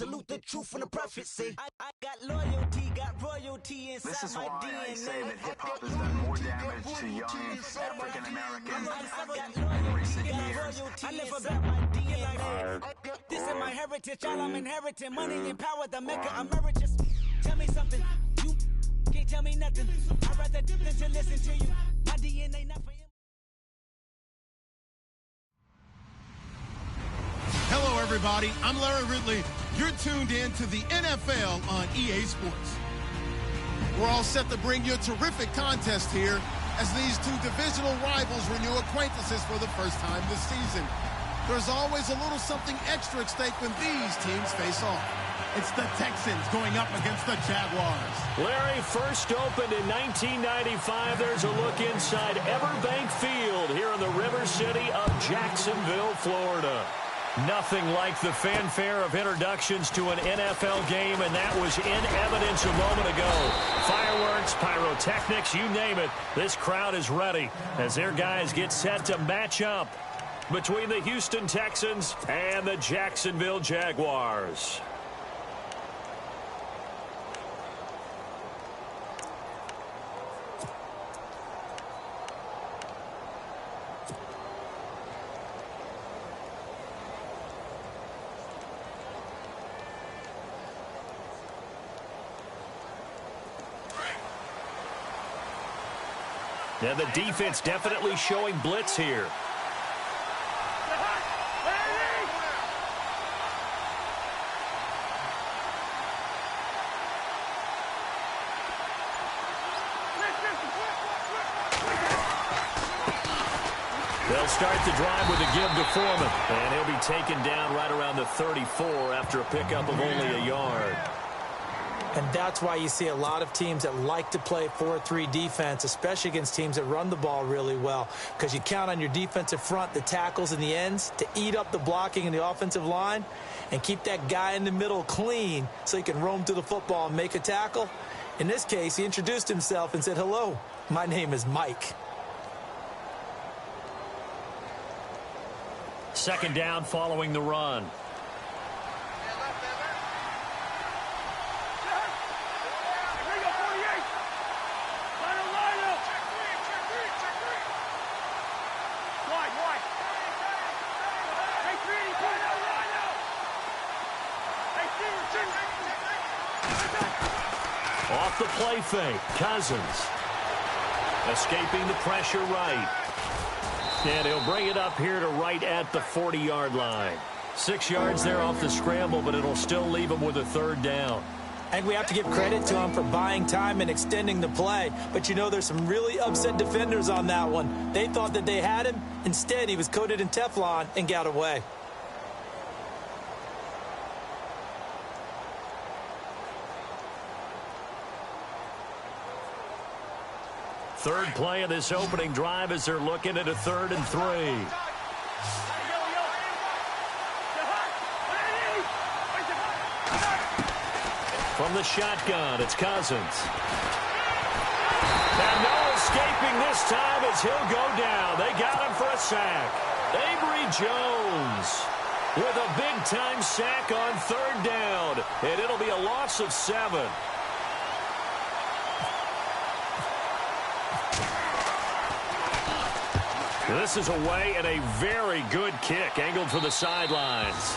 Salute the truth from the prophecy. I got loyalty, got royalty inside this is my why DNA. I say that hip-hop has done more damage to young African Americans in recent years. I never bet my DNA. This is my heritage, all I'm inheriting. Money and power, the maker emeritus. Tell me something, you can't tell me nothing. I'd rather do than to listen to you. My DNA not for you. Hello, everybody. I'm Larry Ridley. You're tuned in to the NFL on EA Sports. We're all set to bring you a terrific contest here as these two divisional rivals renew acquaintances for the first time this season. There's always a little something extra at stake when these teams face off. It's the Texans going up against the Jaguars. Larry, first opened in 1995. There's a look inside Everbank Field here in the River City of Jacksonville, Florida. Nothing like the fanfare of introductions to an NFL game, and that was in evidence a moment ago. Fireworks, pyrotechnics, you name it. This crowd is ready as their guys get set to match up between the Houston Texans and the Jacksonville Jaguars. Now the defense definitely showing blitz here. They'll start the drive with a give to Foreman. And he'll be taken down right around the 34 after a pickup of only a yard. And that's why you see a lot of teams that like to play 4-3 defense, especially against teams that run the ball really well, because you count on your defensive front, the tackles and the ends, to eat up the blocking in the offensive line and keep that guy in the middle clean so he can roam through the football and make a tackle. In this case, he introduced himself and said, "Hello, my name is Mike." Second down following the run. Off the play fake, Cousins. Escaping the pressure right. And he'll bring it up here to right at the 40-yard line. 6 yards there off the scramble, but it'll still leave him with a third down. I think we have to give credit to him for buying time and extending the play. But you know, there's some really upset defenders on that one. They thought that they had him. Instead, he was coated in Teflon and got away. Third play of this opening drive as they're looking at a 3rd and 3. From the shotgun, it's Cousins. And no escaping this time as he'll go down. They got him for a sack. Avery Jones with a big-time sack on 3rd down. And it'll be a loss of 7. This is away and a very good kick angled for the sidelines.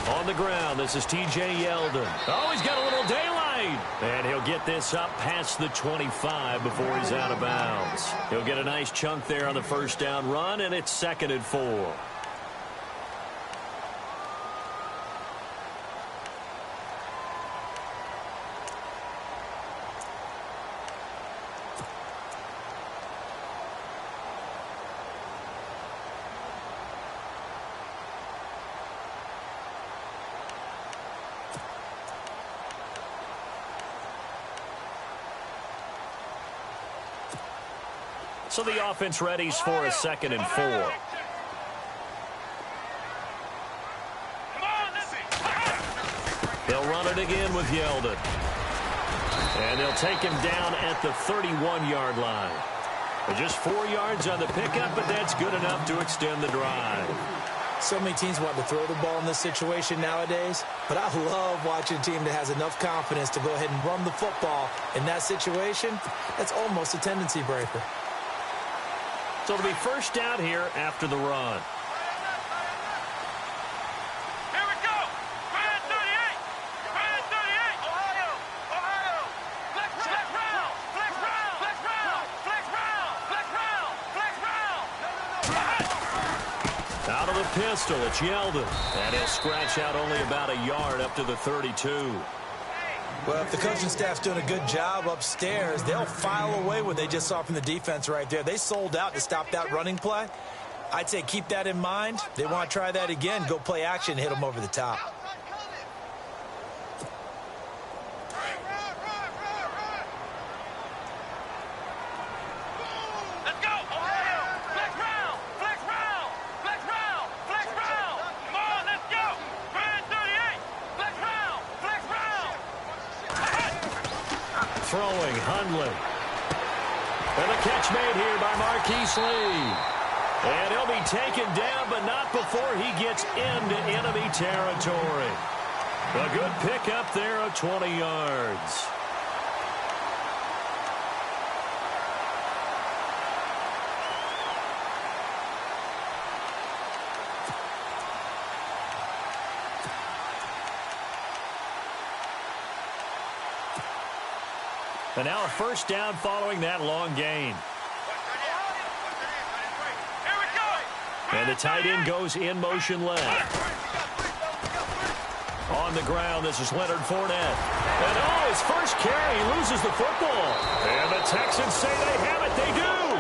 On the ground, this is T.J. Yeldon. Oh, he's got a little daylight. And he'll get this up past the 25 before he's out of bounds. He'll get a nice chunk there on the first down run, and it's 2nd and 4. So the offense readies for a 2nd and 4. They'll run it again with Yeldon. And they'll take him down at the 31-yard line. Just 4 yards on the pickup, but that's good enough to extend the drive. So many teams want to throw the ball in this situation nowadays, but I love watching a team that has enough confidence to go ahead and run the football. In that situation, that's almost a tendency breaker. So it'll be first down here after the run. Here we go. Brand 38. Brand 38. Ohio. Ohio. Flex round. Flex round. Flex round. Flex round. Flex round. Flex round. Out of the pistol, it's Yeldon. And he'll scratch out only about a yard up to the 32. Well, if the coaching staff's doing a good job upstairs, they'll file away what they just saw from the defense right there. They sold out to stop that running play. I'd say keep that in mind. They want to try that again. Go play action, hit them over the top. Let's go. Ohio. Flex round. Flex round. Flex round. Flex round. Come on, let's go. Brand 38. Flex round. Flex round. Throwing, Hundley. And a catch made here by Marquise Lee. And he'll be taken down, but not before he gets into enemy territory. A good pickup there of 20 yards. And now a first down following that long gain. Here we go. And the tight end goes in motion left. On the ground, this is Leonard Fournette. And his first carry, he loses the football. And the Texans say they have it. They do.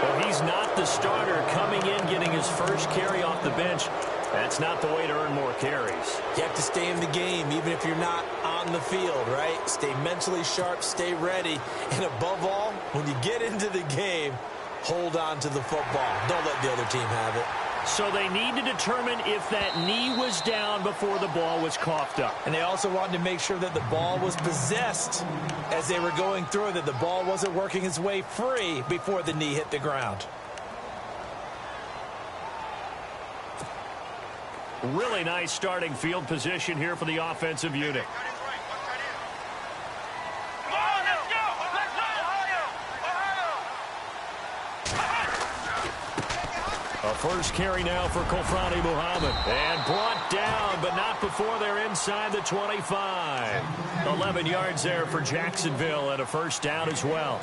Well, he's not the starter coming in, getting his first carry off the bench. That's not the way to earn more carries. You have to stay in the game, even if you're not on the field, right? Stay mentally sharp, stay ready, and above all, when you get into the game, hold on to the football. Don't let the other team have it. So they need to determine if that knee was down before the ball was coughed up. And they also wanted to make sure that the ball was possessed as they were going through, that the ball wasn't working its way free before the knee hit the ground. Really nice starting field position here for the offensive unit. Come on, let's go. Let's go. Ohio. A first carry now for Kofrani Muhammad. And brought down, but not before they're inside the 25. 11 yards there for Jacksonville and a first down as well.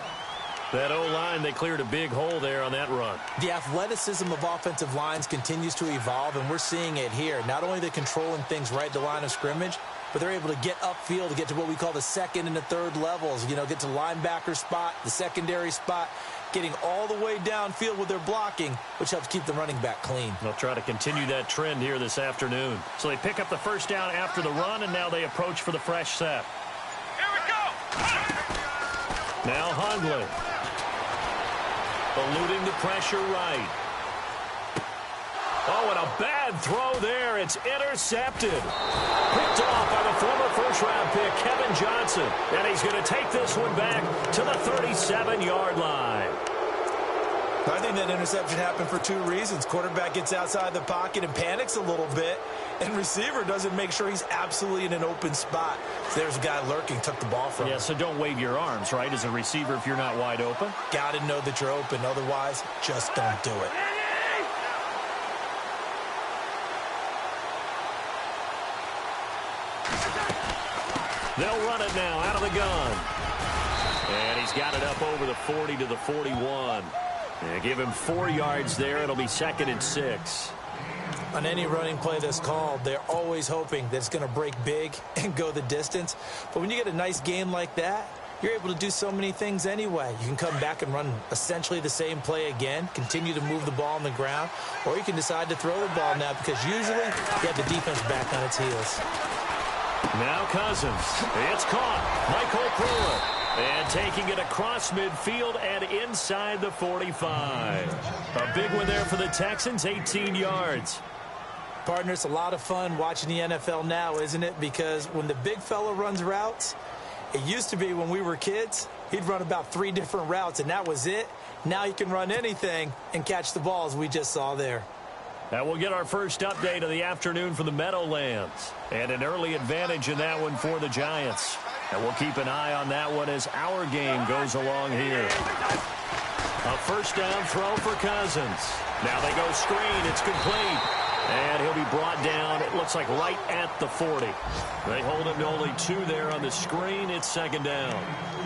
That O-line, they cleared a big hole there on that run. The athleticism of offensive lines continues to evolve, and we're seeing it here. Not only are they controlling things right at the line of scrimmage, but they're able to get upfield to get to what we call the second and the third levels. You know, get to linebacker spot, the secondary spot, getting all the way downfield with their blocking, which helps keep the running back clean. They'll try to continue that trend here this afternoon. So they pick up the first down after the run, and now they approach for the fresh set. Here we go. Now Hundley. Eluding the pressure right. Oh, and a bad throw there. It's intercepted. Picked off by the former first-round pick, Kevin Johnson. And he's going to take this one back to the 37-yard line. I think that interception happened for two reasons. Quarterback gets outside the pocket and panics a little bit, and receiver doesn't make sure he's absolutely in an open spot. So there's a guy lurking, took the ball from him. Yeah, so don't wave your arms, right, as a receiver if you're not wide open. Got to know that you're open. Otherwise, just don't do it. They'll run it now out of the gun. And he's got it up over the 40 to the 41. And give him 4 yards there. It'll be 2nd and 6. On any running play that's called, they're always hoping that it's going to break big and go the distance. But when you get a nice game like that, you're able to do so many things anyway. You can come back and run essentially the same play again, continue to move the ball on the ground, or you can decide to throw the ball now because usually you have the defense back on its heels. Now Cousins. It's caught. Michael Pruitt. And taking it across midfield and inside the 45. A big one there for the Texans, 18 yards. Partner, it's a lot of fun watching the NFL now, isn't it? Because when the big fella runs routes, it used to be when we were kids, he'd run about 3 different routes, and that was it. Now he can run anything and catch the ball, as we just saw there. And we'll get our first update of the afternoon from the Meadowlands. And an early advantage in that one for the Giants. And we'll keep an eye on that one as our game goes along here. A first down throw for Cousins. Now they go screen. It's complete. And he'll be brought down, it looks like right at the 40. They hold him to only 2 there on the screen. It's second down.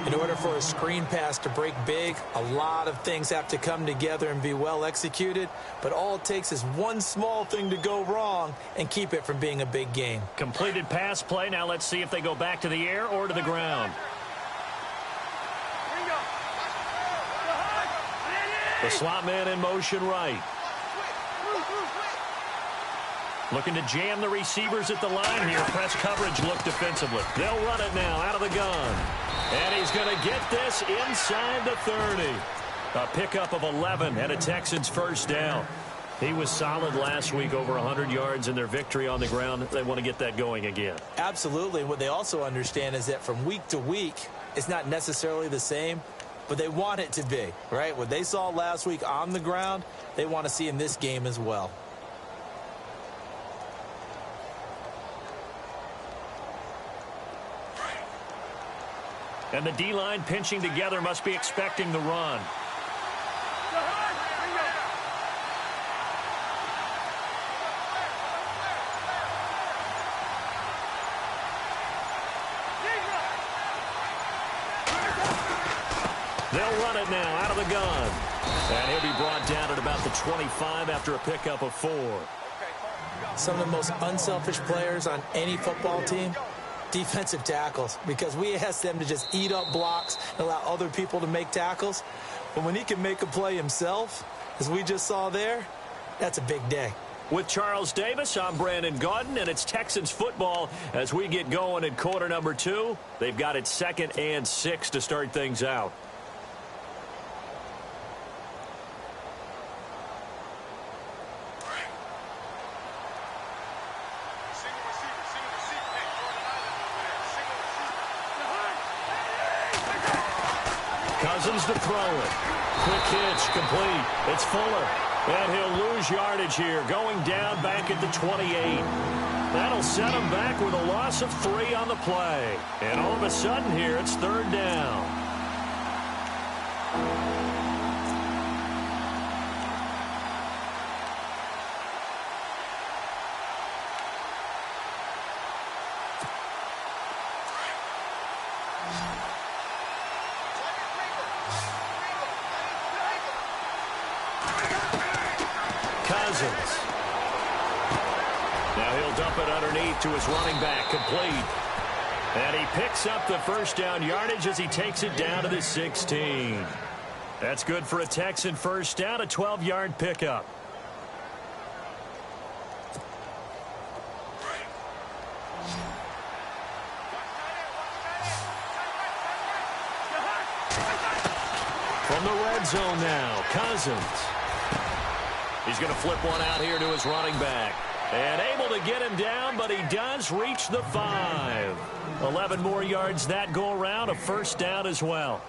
In order for a screen pass to break big, a lot of things have to come together and be well executed. But all it takes is one small thing to go wrong and keep it from being a big game. Completed pass play. Now let's see if they go back to the air or to the ground. The slot man in motion right. Looking to jam the receivers at the line here. Press coverage look defensively. They'll run it now out of the gun. And he's going to get this inside the 30. A pickup of 11 and a Texans first down. He was solid last week, over 100 yards in their victory on the ground. They want to get that going again. Absolutely. What they also understand is that from week to week, it's not necessarily the same, but they want it to be, right? What they saw last week on the ground, they want to see in this game as well. And the D-line pinching together, must be expecting the run. They'll run it now out of the gun. And he'll be brought down at about the 25 after a pickup of 4. Some of the most unselfish players on any football team, defensive tackles, because we ask them to just eat up blocks and allow other people to make tackles. But when he can make a play himself, as we just saw there, that's a big day. With Charles Davis, I'm Brandon Gaudin, and it's Texans football as we get going in quarter number 2. They've got it 2nd and 6 to start things out. Cousins to throw it. Quick hitch, complete. It's Fuller. And he'll lose yardage here, going down back at the 28. That'll set him back with a loss of 3 on the play. And all of a sudden here, it's 3rd down. Cousins. Now he'll dump it underneath to his running back, complete. And he picks up the first down yardage as he takes it down to the 16. That's good for a Texan first down, a 12-yard pickup. From the red zone now, Cousins. He's going to flip one out here to his running back. And able to get him down, but he does reach the 5. 11 more yards that go around, a first down as well.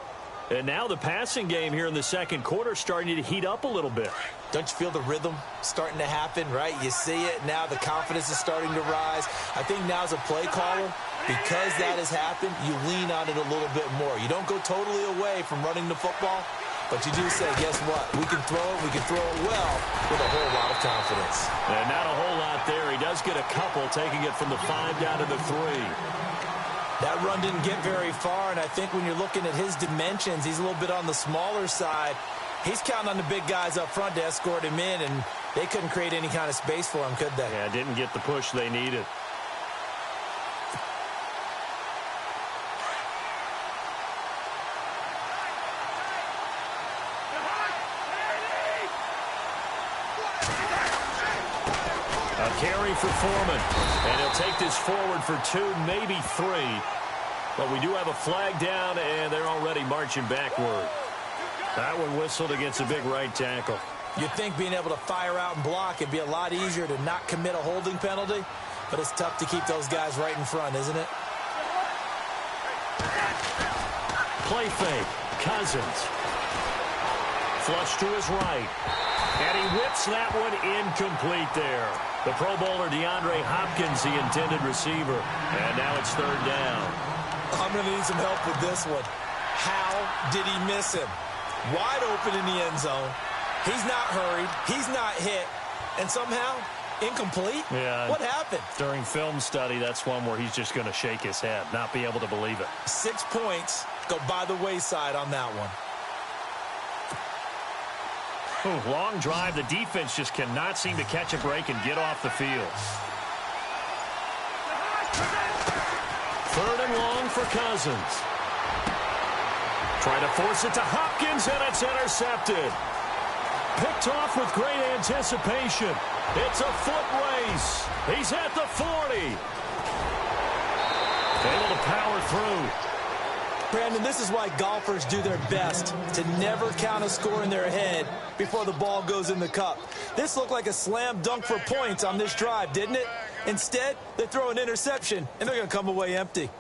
And now the passing game here in the second quarter starting to heat up a little bit. Don't you feel the rhythm starting to happen, right? You see it now, the confidence is starting to rise. I think now as a play caller, because that has happened, you lean on it a little bit more. You don't go totally away from running the football, but you do say, guess what? We can throw it well with a whole lot of confidence. And not a whole lot there. He does get a couple, taking it from the 5 down to the 3. That run didn't get very far, and I think when you're looking at his dimensions, he's a little bit on the smaller side. He's counting on the big guys up front to escort him in, and they couldn't create any kind of space for him, could they? Yeah, didn't get the push they needed. A carry for Foreman, and he'll take this forward for 2, maybe 3. But we do have a flag down, and they're already marching backward. That one whistled against a big right tackle. You'd think being able to fire out and block, it'd be a lot easier to not commit a holding penalty, but it's tough to keep those guys right in front, isn't it? Play fake. Cousins. Flush to his right. And he whips that one incomplete there. The Pro Bowler DeAndre Hopkins, the intended receiver. And now it's third down. I'm going to need some help with this one. How did he miss him? Wide open in the end zone. He's not hurried. He's not hit. And somehow, incomplete? Yeah. What happened? During film study, that's one where he's just going to shake his head, not be able to believe it. 6 points go by the wayside on that one. Ooh, long drive. The defense just cannot seem to catch a break and get off the field. Third and long for Cousins. Trying to force it to Hopkins, and it's intercepted. Picked off with great anticipation. It's a foot race. He's at the 40. Able to power through. Brandon, this is why golfers do their best to never count a score in their head before the ball goes in the cup. This looked like a slam dunk for points on this drive, didn't it? Instead, they throw an interception, and they're going to come away empty.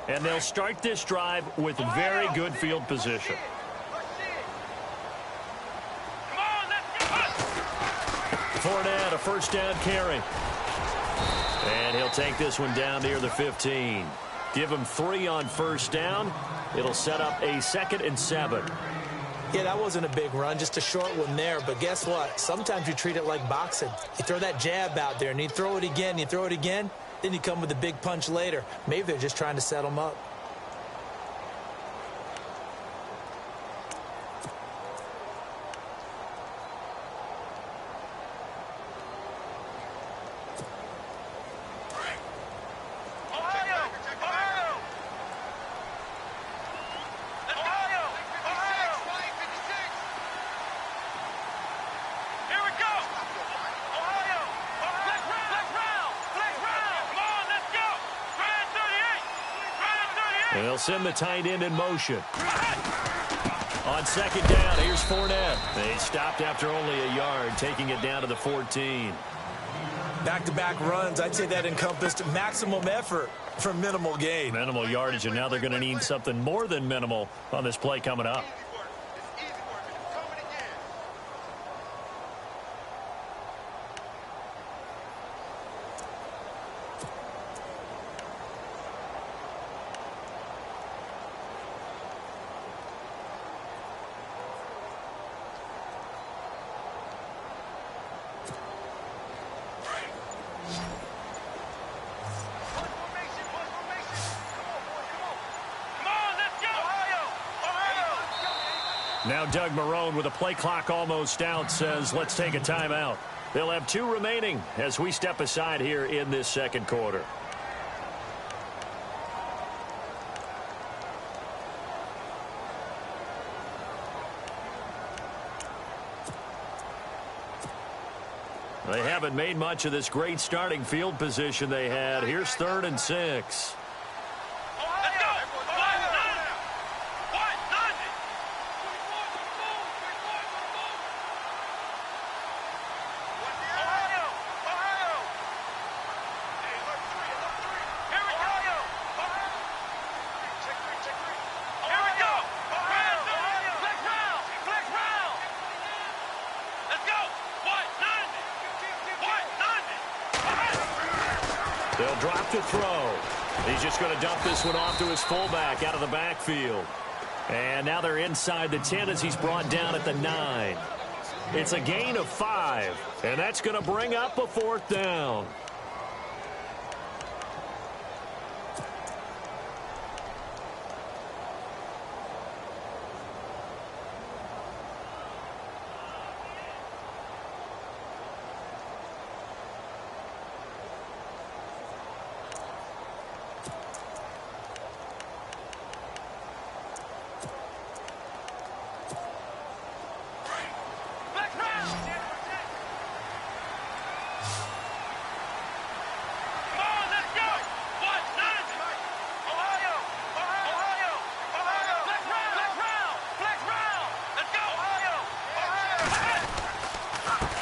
And they'll start this drive with very good field position. Fournette, a first down carry. And he'll take this one down near the 15. Give him 3 on first down. It'll set up a 2nd and 7. Yeah, that wasn't a big run, just a short one there. But guess what? Sometimes you treat it like boxing. You throw that jab out there, and you throw it again, you throw it again. Then you come with a big punch later. Maybe they're just trying to set him up. They'll send the tight end in motion. On second down, here's Fournette. They stopped after only a yard, taking it down to the 14. Back-to-back runs, I'd say that encompassed maximum effort for minimal gain. Minimal yardage, and now they're going to need something more than minimal on this play coming up. Now Doug Marrone, with a play clock almost out, says let's take a timeout. They'll have 2 remaining as we step aside here in this second quarter. They haven't made much of this great starting field position they had. Here's 3rd and 6. They'll drop to throw. He's just going to dump this one off to his fullback out of the backfield. And now they're inside the 10 as he's brought down at the 9. It's a gain of 5, and that's going to bring up a 4th down.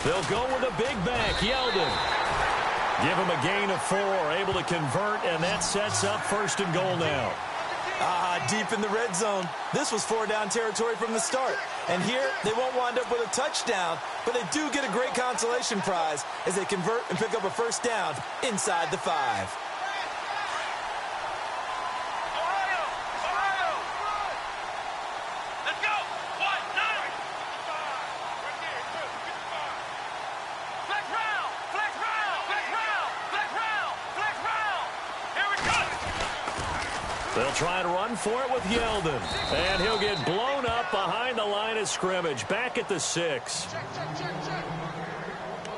They'll go with a big back, Yeldon. Give him a gain of 4, able to convert, and that sets up 1st and goal now. Deep in the red zone. This was 4-down territory from the start. And here, they won't wind up with a touchdown, but they do get a great consolation prize as they convert and pick up a 1st down inside the 5. They'll try and run for it with Yeldon. And he'll get blown up behind the line of scrimmage. Back at the 6.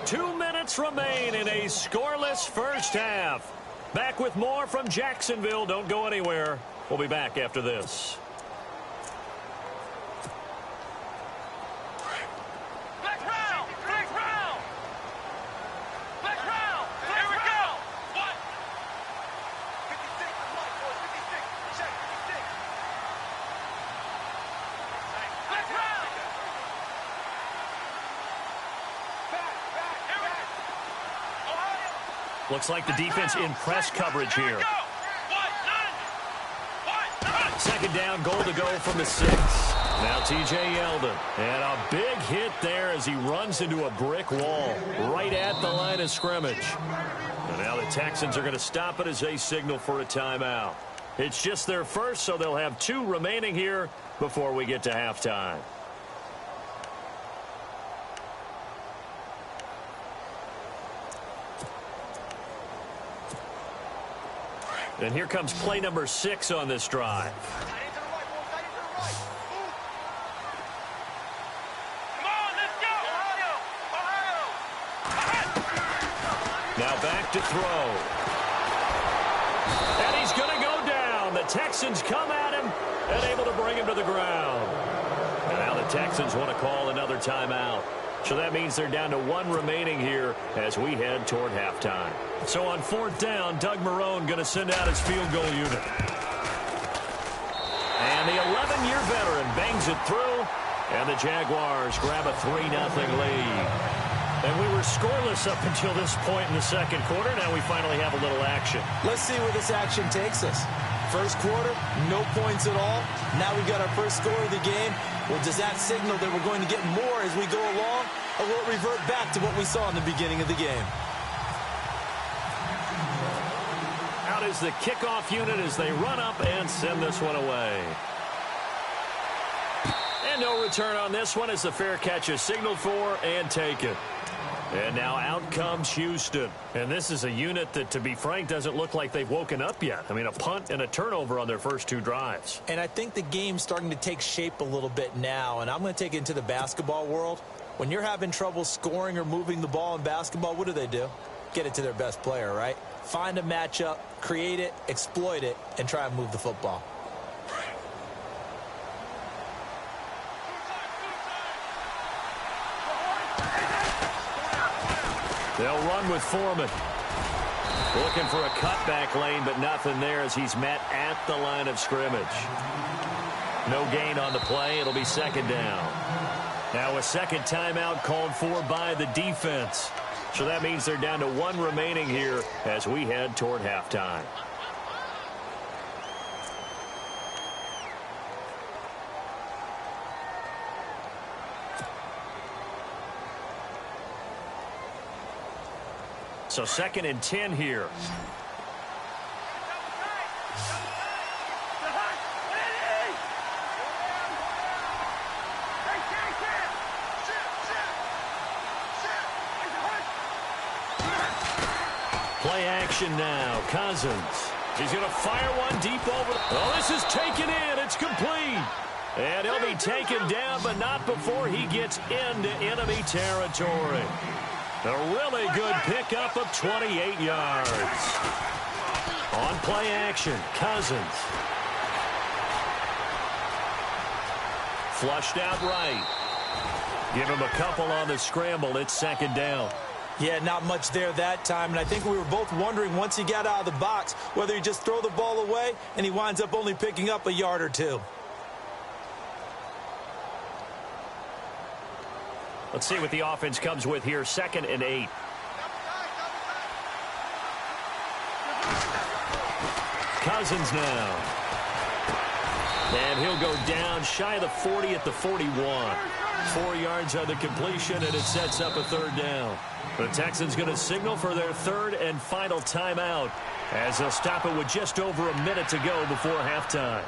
2 minutes remain in a scoreless first half. Back with more from Jacksonville. Don't go anywhere. We'll be back after this. Looks like the defense in press coverage here. 2nd down, goal to go from the 6. Now T.J. Yeldon. And a big hit there as he runs into a brick wall right at the line of scrimmage. And now the Texans are going to stop it as they signal for a timeout. It's just their first, so they'll have 2 remaining here before we get to halftime. And here comes play number 6 on this drive. Now back to throw. And he's going to go down. The Texans come at him and able to bring him to the ground. And now the Texans want to call another timeout. So that means they're down to 1 remaining here as we head toward halftime. So on 4th down, Doug Marrone going to send out his field goal unit. And the 11-year veteran bangs it through, and the Jaguars grab a 3-0 lead. And we were scoreless up until this point in the 2nd quarter. Now we finally have a little action. Let's see where this action takes us. 1st quarter, no points at all. Now we got our first score of the game. Well, does that signal that we're going to get more as we go along, or will it revert back to what we saw in the beginning of the game? Out is the kickoff unit as they run up and send this one away. And no return on this one as the fair catch is signaled for and taken. And now out comes Houston. And this is a unit that, to be frank, doesn't look like they've woken up yet. I mean, a punt and a turnover on their first 2 drives. And I think the game's starting to take shape a little bit now. And I'm going to take it into the basketball world. When you're having trouble scoring or moving the ball in basketball, what do? Get it to their best player, right? Find a matchup, create it, exploit it, and try and move the football. They'll run with Foreman. Looking for a cutback lane, but nothing there as he's met at the line of scrimmage. No gain on the play. It'll be 2nd down. Now a 2nd timeout called for by the defense. So that means they're down to 1 remaining here as we head toward halftime. So 2nd and 10 here. Play action now. Cousins. He's going to fire one deep over. Oh, this is taken in. It's complete. And he'll be taken down, but not before he gets into enemy territory. A really good pickup of 28 yards. On play action, Cousins. Flushed out right. Give him a couple on the scramble. It's 2nd down. Yeah, not much there that time, and I think we were both wondering once he got out of the box whether he just throw the ball away and he winds up only picking up a yard or 2. Let's see what the offense comes with here. 2nd and 8. Cousins now. And he'll go down shy of the 40 at the 41. 4 yards on the completion, and it sets up a 3rd down. The Texans going to signal for their 3rd and final timeout as they'll stop it with just over a minute to go before halftime.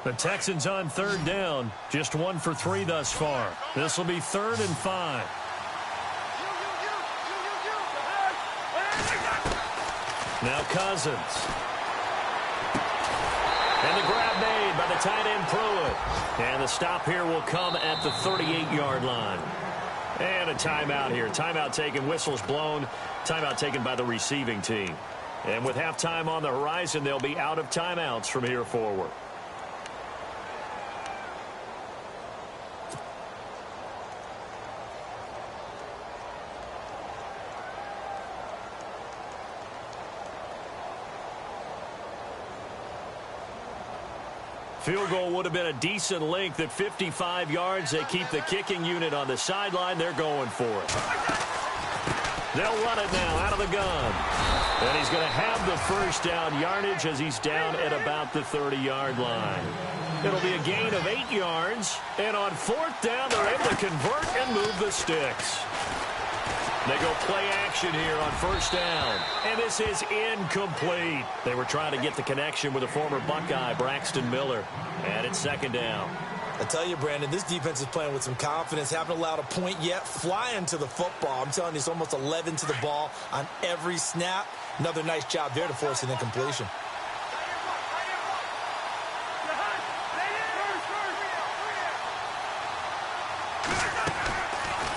The Texans on 3rd down. Just 1 for 3 thus far. This will be 3rd and 5. Now Cousins. And the grab made by the tight end Pruitt. And the stop here will come at the 38-yard line. And a timeout here. Timeout taken, whistles blown. Timeout taken by the receiving team. And with halftime on the horizon, they'll be out of timeouts from here forward. Field goal would have been a decent length at 55 yards. They keep the kicking unit on the sideline. They're going for it. They'll run it now out of the gun. And he's going to have the 1st down yardage as he's down at about the 30-yard line. It'll be a gain of 8 yards. And on 4th down, they're able to convert and move the sticks. They go play action here on 1st down. And this is incomplete. They were trying to get the connection with a former Buckeye, Braxton Miller. And it's 2nd down. I tell you, Brandon, this defense is playing with some confidence. Haven't allowed a point yet. Flying to the football. I'm telling you, it's almost 11 to the ball on every snap. Another nice job there to force an incompletion.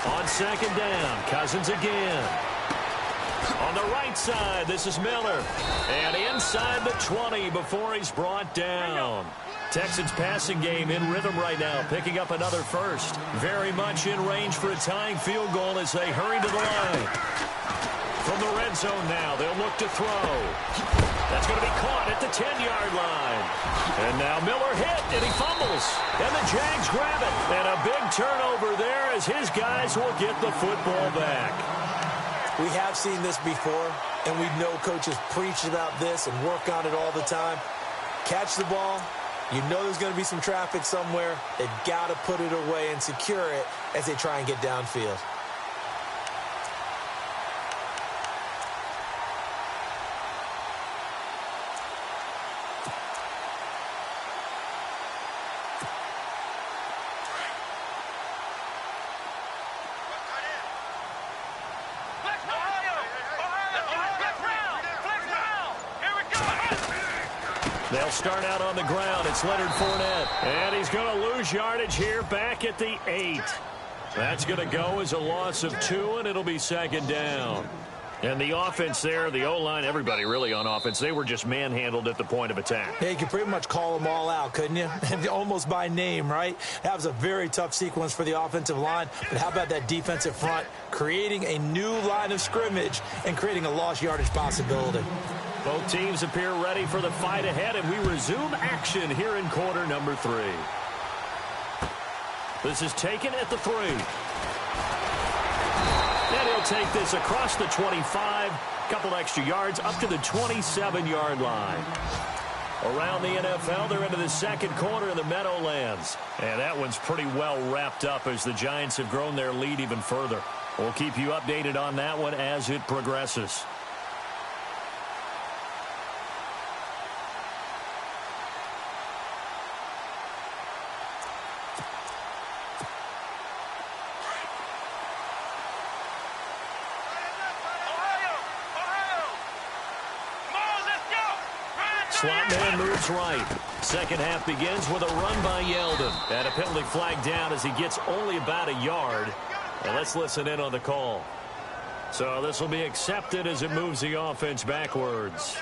On 2nd down, Cousins again. On the right side, this is Miller. And inside the 20 before he's brought down. Texans passing game in rhythm right now, picking up another 1st. Very much in range for a tying field goal as they hurry to the line. From the red zone now, they'll look to throw. That's going to be caught at the 10-yard line. And now Miller hit, and he fumbles. And the Jags grab it. And a big turnover there as his guys will get the football back. We have seen this before, and we know coaches preach about this and work on it all the time. Catch the ball. You know there's going to be some traffic somewhere. They've got to put it away and secure it as they try and get downfield. They'll start out on the ground. It's Leonard Fournette. And he's going to lose yardage here back at the 8. That's going to go as a loss of 2, and it'll be 2nd down. And the offense there, the O-line, everybody really on offense, they were just manhandled at the point of attack. Yeah, you could pretty much call them all out, couldn't you? Almost by name, right? That was a very tough sequence for the offensive line. But how about that defensive front creating a new line of scrimmage and creating a lost yardage possibility? Both teams appear ready for the fight ahead, and we resume action here in quarter number 3. This is taken at the 3. And he'll take this across the 25, couple extra yards up to the 27-yard line. Around the NFL, they're into the 2nd quarter in the Meadowlands. And that one's pretty well wrapped up as the Giants have grown their lead even further. We'll keep you updated on that one as it progresses. Slot man moves right. Second half begins with a run by Yeldon. And a penalty flag down as he gets only about a yard. And let's listen in on the call. So this will be accepted as it moves the offense backwards.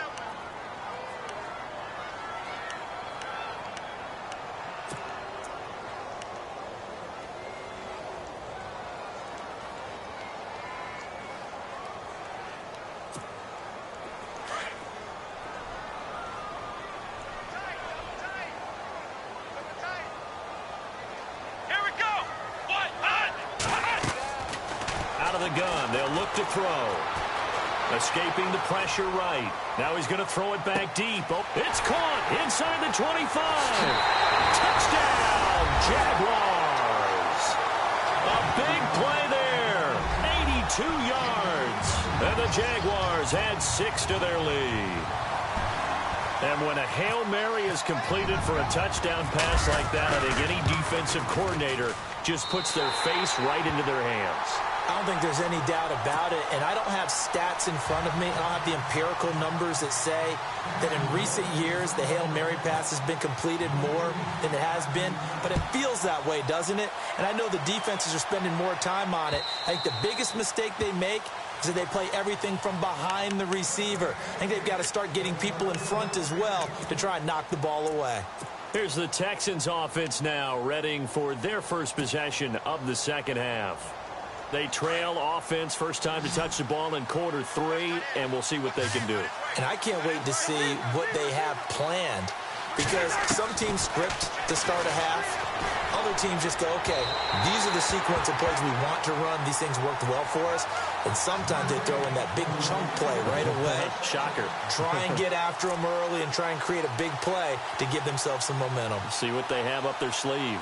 the gun. They'll look to throw. Escaping the pressure right. Now he's going to throw it back deep. Oh, it's caught inside the 25. Touchdown, Jaguars. A big play there. 82 yards. And the Jaguars add 6 to their lead. And when a Hail Mary is completed for a touchdown pass like that, I think any defensive coordinator just puts their face right into their hands. I don't think there's any doubt about it, and I don't have stats in front of me. I don't have the empirical numbers that say that in recent years the Hail Mary pass has been completed more than it has been, but it feels that way, doesn't it? And I know the defenses are spending more time on it. I think the biggest mistake they make is that they play everything from behind the receiver. I think they've got to start getting people in front as well to try and knock the ball away. Here's the Texans offense now, readying for their first possession of the second half. They trail offense, first time to touch the ball in quarter 3, and we'll see what they can do. And I can't wait to see what they have planned, because some teams script to start a half. Other teams just go, okay, these are the sequence of plays we want to run. These things worked well for us. And sometimes they throw in that big chunk play right away. Shocker. Try and get after them early and try and create a big play to give themselves some momentum. See what they have up their sleeve.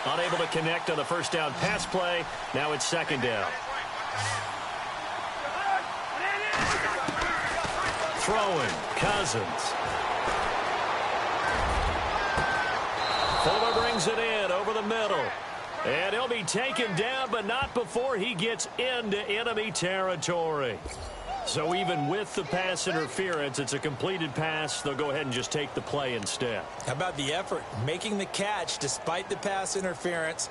Unable to connect on the first down pass play. Now it's second down. Throwing, Cousins. Fuller brings it in over the middle. And he'll be taken down, but not before he gets into enemy territory. So even with the pass interference, it's a completed pass. They'll go ahead and just take the play instead. How about the effort? Making the catch despite the pass interference.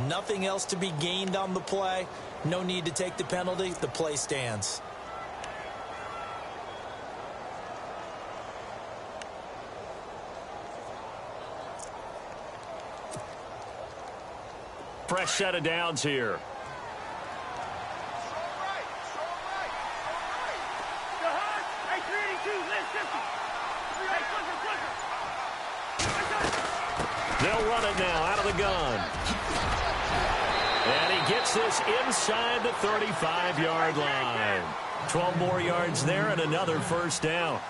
Nothing else to be gained on the play. No need to take the penalty. The play stands. Fresh set of downs here. They'll run it now out of the gun. And he gets this inside the 35-yard line. 12 more yards there and another first down.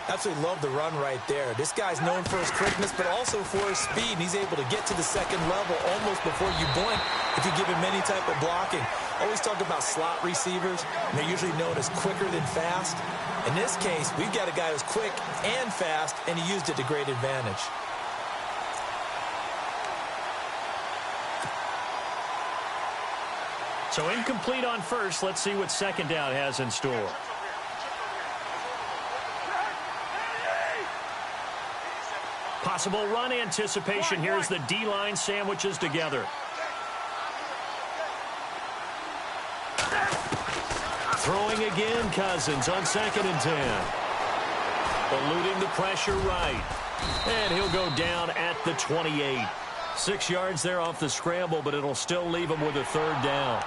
Absolutely love the run right there. This guy's known for his quickness, but also for his speed. And he's able to get to the second level almost before you blink if you give him any type of blocking. Always talk about slot receivers, and they're usually known as quicker than fast. In this case, we've got a guy who's quick and fast, and he used it to great advantage. So incomplete on first. Let's see what second down has in store. Possible run anticipation. Here's the D-line sandwiches together. Throwing again, Cousins on 2nd and 10. Eluding the pressure right. And he'll go down at the 28. 6 yards there off the scramble, but it'll still leave him with a third down.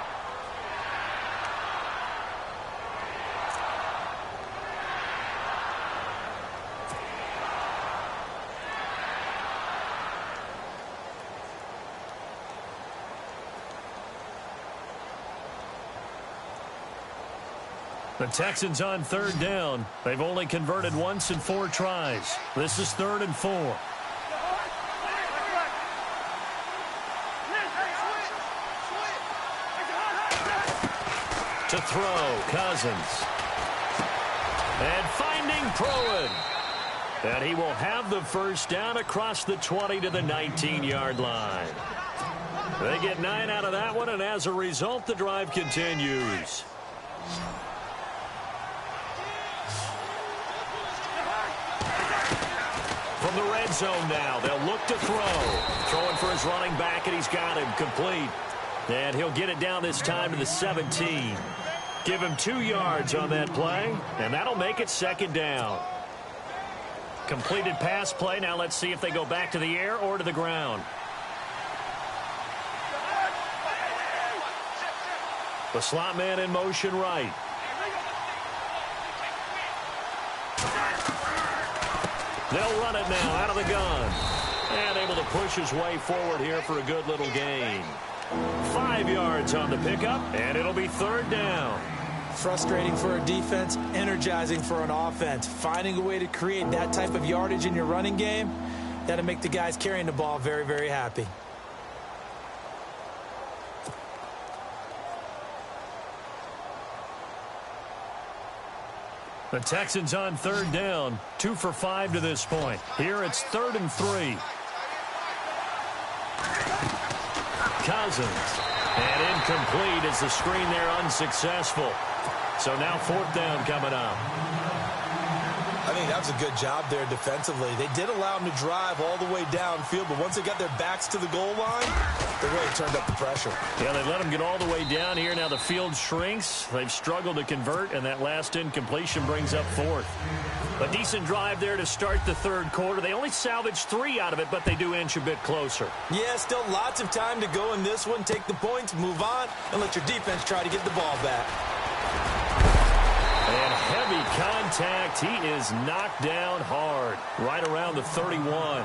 The Texans on third down. They've only converted once in 4 tries. This is 3rd and 4. To throw, Cousins. And finding Pruitt. And he will have the first down across the 20 to the 19-yard line. They get 9 out of that one, and as a result, the drive continues. From the red zone now, they'll look to throw. Throwing for his running back, and he's got him complete. And he'll get it down this time to the 17. Give him 2 yards on that play, and that'll make it second down. Completed pass play. Now let's see if they go back to the air or to the ground. The slot man in motion right. They'll run it now out of the gun. And able to push his way forward here for a good little gain. 5 yards on the pickup, and it'll be third down. Frustrating for a defense, energizing for an offense. Finding a way to create that type of yardage in your running game, that'll make the guys carrying the ball very, very happy. The Texans on third down, 2 for 5 to this point. Here it's 3rd and 3. Cousins. And incomplete as the screen there unsuccessful. So now 4th down coming up. I think that was a good job there defensively. They did allow them to drive all the way downfield, but once they got their backs to the goal line, they really turned up the pressure. Yeah, they let them get all the way down here. Now the field shrinks. They've struggled to convert, and that last incompletion brings up 4th. A decent drive there to start the third quarter. They only salvaged 3 out of it, but they do inch a bit closer. Yeah, still lots of time to go in this one. Take the points, move on, and let your defense try to get the ball back. And heavy contact. He is knocked down hard, right around the 31.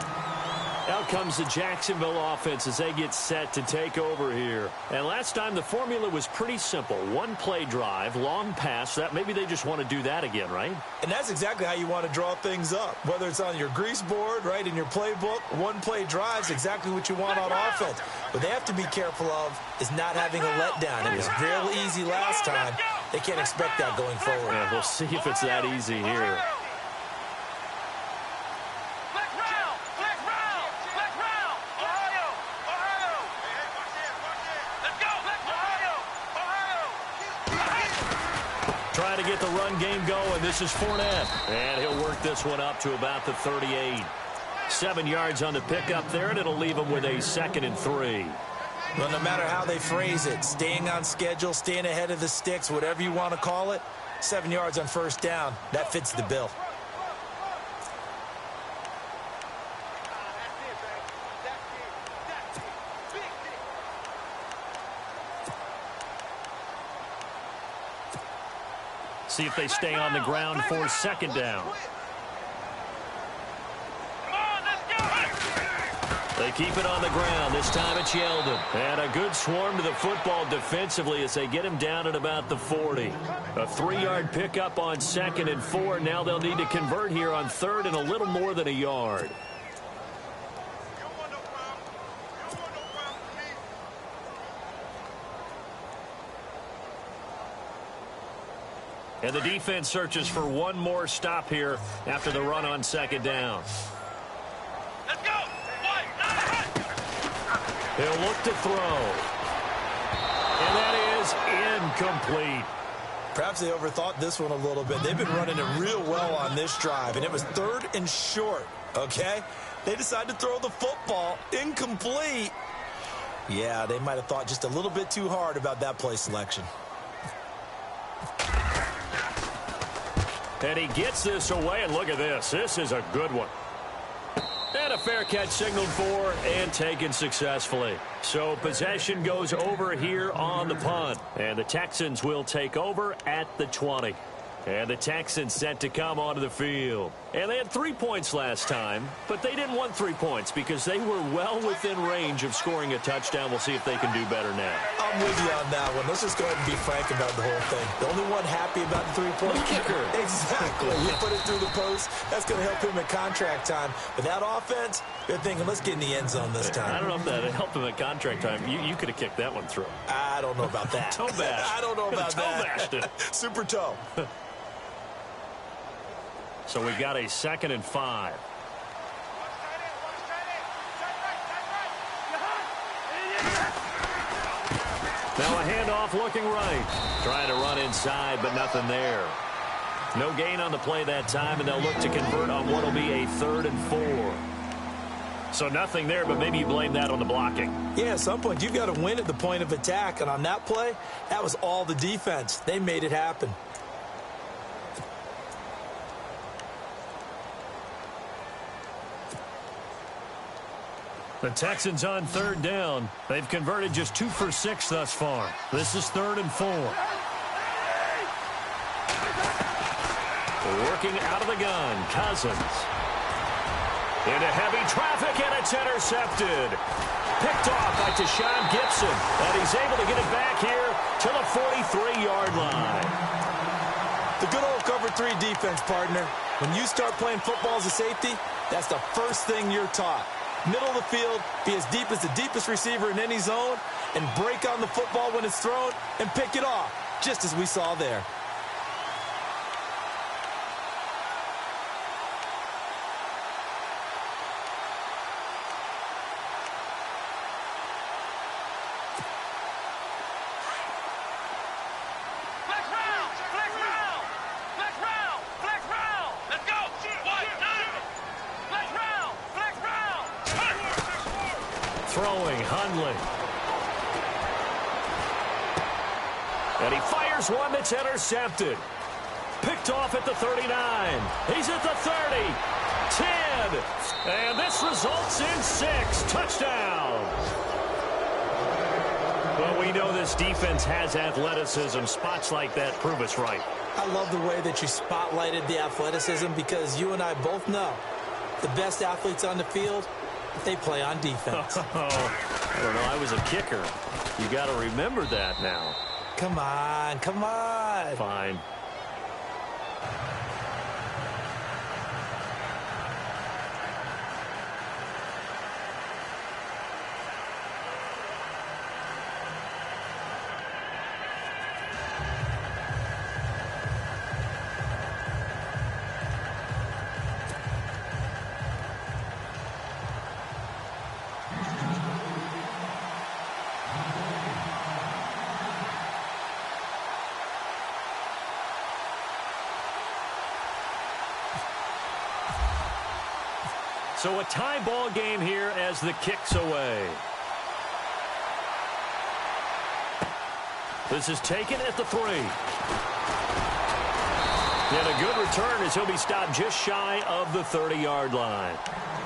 Out comes the Jacksonville offense as they get set to take over here. And last time the formula was pretty simple. 1-play drive, long pass. That maybe they just want to do that again, right? And that's exactly how you want to draw things up. Whether it's on your grease board, right, in your playbook, 1-play drives exactly what you want on offense. What they have to be careful of is not having a letdown. It was real easy last time. They can't expect that going forward. Yeah, we'll see if it's that easy here. Trying to get the run game going. This is Fournette. And he'll work this one up to about the 38. 7 yards on the pickup there, and it'll leave him with a 2nd and 3. Well, no matter how they phrase it, staying on schedule, staying ahead of the sticks, whatever you want to call it, 7 yards on 1st down, that fits the bill. See if they stay on the ground for 2nd down. They keep it on the ground. This time it's Yeldon. And a good swarm to the football defensively as they get him down at about the 40. A 3-yard pickup on 2nd and 4. Now they'll need to convert here on 3rd and a little more than a yard. And the defense searches for one more stop here after the run on 2nd down. Let's go. He'll look to throw. And that is incomplete. Perhaps they overthought this one a little bit. They've been running it real well on this drive, and it was 3rd and short, okay? They decided to throw the football incomplete. Yeah, they might have thought just a little bit too hard about that play selection. And he gets this away, and look at this. This is a good one. And a fair catch signaled for and taken successfully. So possession goes over here on the punt. And the Texans will take over at the 20. And the Texans set to come onto the field. And they had 3 points last time, but they didn't want 3 points because they were well within range of scoring a touchdown. We'll see if they can do better now. I'm with you on that one. Let's just go ahead and be frank about the whole thing. The only one happy about the 3-point kicker. Exactly. You put it through the post. That's going to help him at contract time. But that offense, they're thinking, let's get in the end zone this time. I don't know if that helped him at contract time. You could have kicked that one through. I don't know about that. Toe bash. I don't know about toe that. Bashed it. Super toe. So we've got a 2nd and 5. Now a handoff looking right. Trying to run inside, but nothing there. No gain on the play that time, and they'll look to convert on what will be a 3rd and 4. So nothing there, but maybe you blame that on the blocking. Yeah, at some point, you've got to win at the point of attack. And on that play, that was all the defense. They made it happen. The Texans on 3rd down. They've converted just 2 for 6 thus far. This is 3rd and 4. Working out of the gun, Cousins. Into heavy traffic, and it's intercepted. Picked off by Tashawn Gibson, and he's able to get it back here to the 43-yard line. The good old cover 3 defense, partner. When you start playing football as a safety, that's the first thing you're taught. Middle of the field, be as deep as the deepest receiver in any zone, and break on the football when it's thrown and pick it off, just as we saw there. Throwing, Hundley. And he fires one that's intercepted. Picked off at the 39. He's at the 30. 10. And this results in 6 touchdowns. Well, we know this defense has athleticism. Spots like that prove us right. I love the way that you spotlighted the athleticism because you and I both know the best athletes on the field, they play on defense. I don't know. I was a kicker. You got to remember that now. Come on, come on. Fine. So a tie ball game here as the kick's away. This is taken at the 3. And a good return as he'll be stopped just shy of the 30-yard line.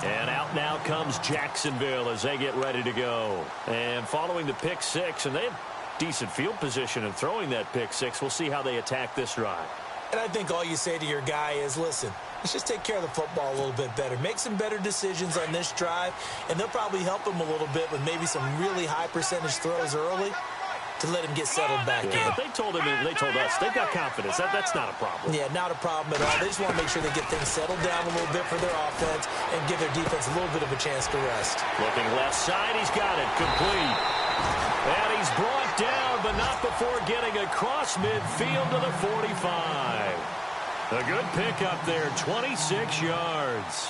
And out now comes Jacksonville as they get ready to go. And following the pick 6, and they have decent field position in throwing that pick 6. We'll see how they attack this drive. And I think all you say to your guy is, listen, let's just take care of the football a little bit better. Make some better decisions on this drive, and they'll probably help him a little bit with maybe some really high percentage throws early to let him get settled back in. But they told us they've got confidence. That's not a problem. Yeah, not a problem at all. They just want to make sure they get things settled down a little bit for their offense and give their defense a little bit of a chance to rest. Looking left side, he's got it. Complete. And he's brought down, but not before getting across midfield to the 45. A good pick up there, 26 yards.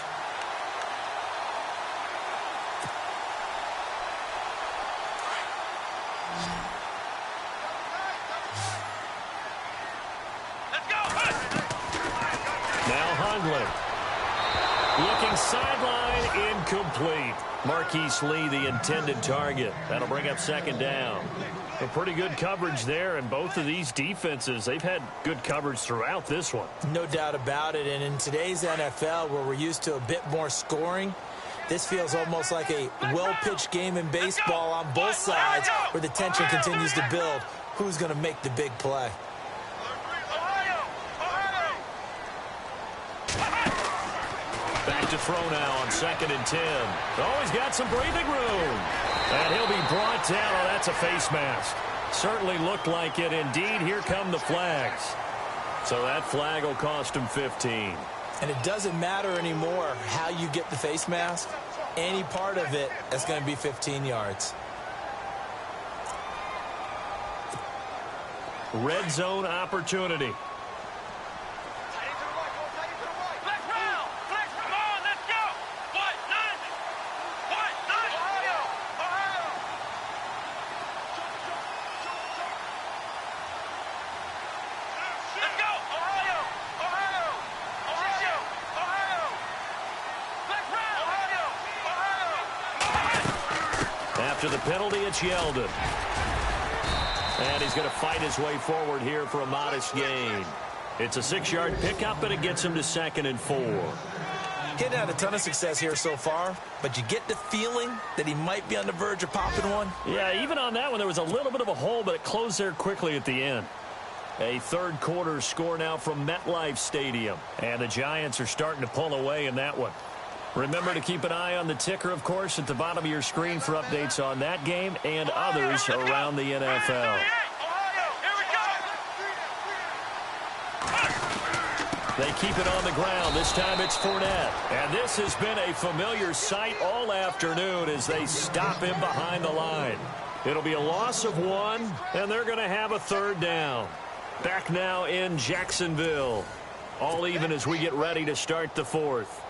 Let's go. Now Hundley. Looking sideline, incomplete. Marquise Lee, the intended target. That'll bring up second down. A pretty good coverage there, and both of these defenses, they've had good coverage throughout this one. No doubt about it, and in today's NFL, where we're used to a bit more scoring, this feels almost like a well-pitched game in baseball on both sides where the tension continues to build. Who's going to make the big play? Back to throw now on 2nd and 10. Oh, he's got some breathing room. And he'll be brought down. Oh, that's a face mask. Certainly looked like it. Indeed, here come the flags. So that flag will cost him 15. And it doesn't matter anymore how you get the face mask. Any part of it is going to be 15 yards. Red zone opportunity. After the penalty, it's Yeldon. And he's going to fight his way forward here for a modest gain. It's a 6-yard pickup, and it gets him to 2nd and 4. He hadn't had a ton of success here so far, but you get the feeling that he might be on the verge of popping one. Yeah, even on that one, there was a little bit of a hole, but it closed there quickly at the end. A third quarter score now from MetLife Stadium. And the Giants are starting to pull away in that one. Remember to keep an eye on the ticker, of course, at the bottom of your screen for updates on that game and others around the NFL. They keep it on the ground. This time it's Fournette. And this has been a familiar sight all afternoon as they stop him behind the line. It'll be a loss of 1, and they're going to have a 3rd down. Back now in Jacksonville. All even as we get ready to start the 4th.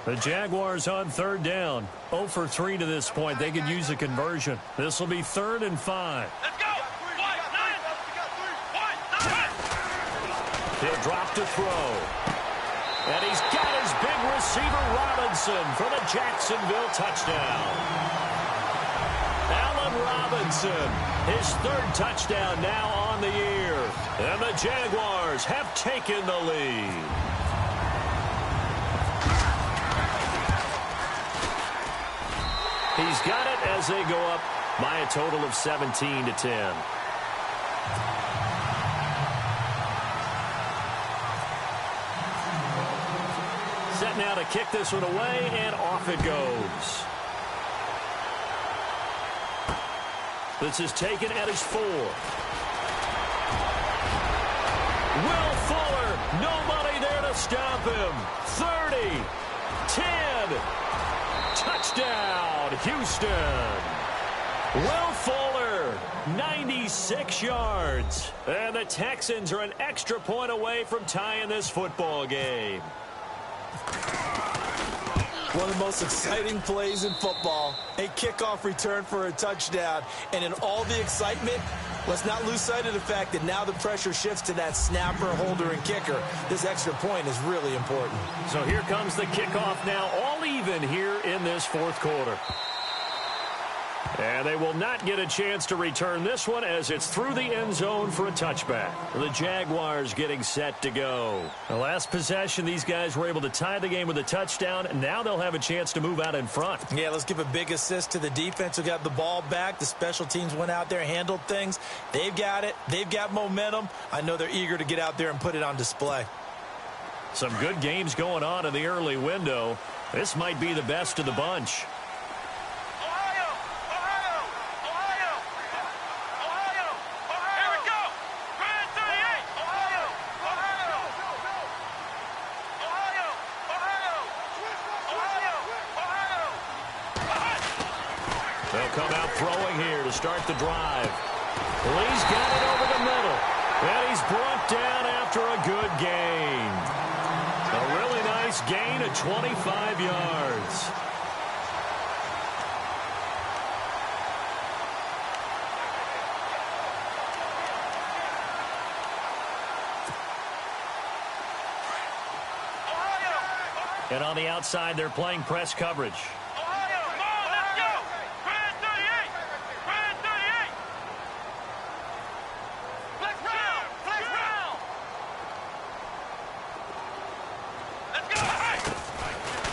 The Jaguars on 3rd down. 0 for 3 to this point. They could use a conversion. This will be 3rd and 5. Let's go. He'll drop to throw. And he's got his big receiver Robinson for the Jacksonville touchdown. Allen Robinson, his 3rd touchdown now on the year. And the Jaguars have taken the lead. He's got it as they go up by a total of 17-10. Set now to kick this one away, and off it goes. This is taken at his 4. Will Fuller, nobody there to stop him. 30, 10, touchdown, Houston. Will Fuller, 96 yards. And the Texans are an extra point away from tying this football game. One of the most exciting plays in football, a kickoff return for a touchdown. And in all the excitement, let's not lose sight of the fact that now the pressure shifts to that snapper, holder, and kicker. This extra point is really important. So here comes the kickoff now, all even here in this 4th quarter. And they will not get a chance to return this one as it's through the end zone for a touchback. The Jaguars getting set to go. The last possession, these guys were able to tie the game with a touchdown. And now they'll have a chance to move out in front. Yeah, let's give a big assist to the defense who got the ball back. The special teams went out there, handled things. They've got it. They've got momentum. I know they're eager to get out there and put it on display. Some good games going on in the early window. This might be the best of the bunch. They'll come out throwing here to start the drive. Lee's got it over the middle. And he's brought down after a good gain. A really nice gain of 25 yards. And on the outside, they're playing press coverage.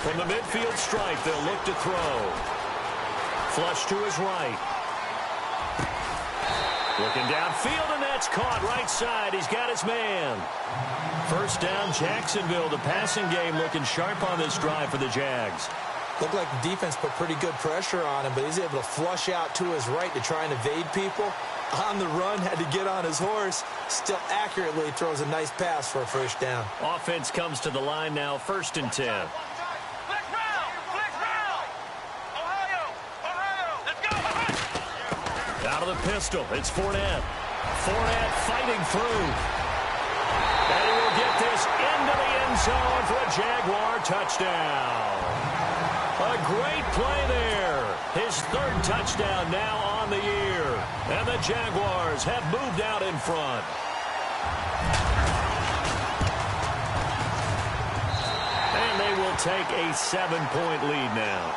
From the midfield stripe, they'll look to throw. Flush to his right. Looking downfield, and that's caught right side. He's got his man. First down, Jacksonville. The passing game looking sharp on this drive for the Jags. Looked like the defense put pretty good pressure on him, but he's able to flush out to his right to try and evade people. On the run, had to get on his horse. Still accurately throws a nice pass for a first down. Offense comes to the line now, 1st and 10. Out of the pistol, it's Fournette. Fournette fighting through. And he will get this into the end zone for a Jaguar touchdown. A great play there. His 3rd touchdown now on the year. And the Jaguars have moved out in front. And they will take a 7-point lead now.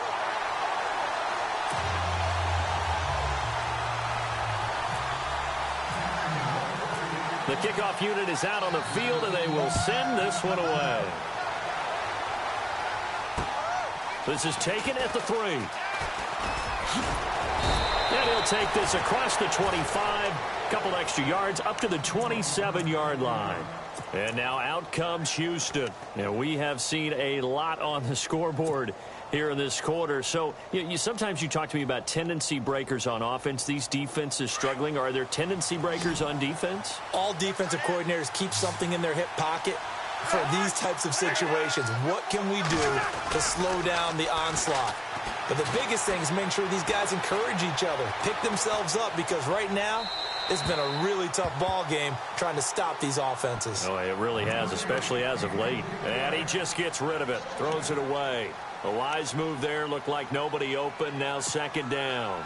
The kickoff unit is out on the field, and they will send this one away. This is taken at the 3. And And he'll take this across the 25, a couple extra yards up to the 27-yard line. And now out comes Houston. Now, we have seen a lot on the scoreboard here in this quarter. So sometimes you talk to me about tendency breakers on offense. These defenses struggling. Are there tendency breakers on defense? All defensive coordinators keep something in their hip pocket for these types of situations. What can we do to slow down the onslaught? But the biggest thing is making sure these guys encourage each other, pick themselves up, because right now it's been a really tough ball game trying to stop these offenses. Oh, it really has, especially as of late. And he just gets rid of it, throws it away. A wise move there, looked like nobody open, now second down.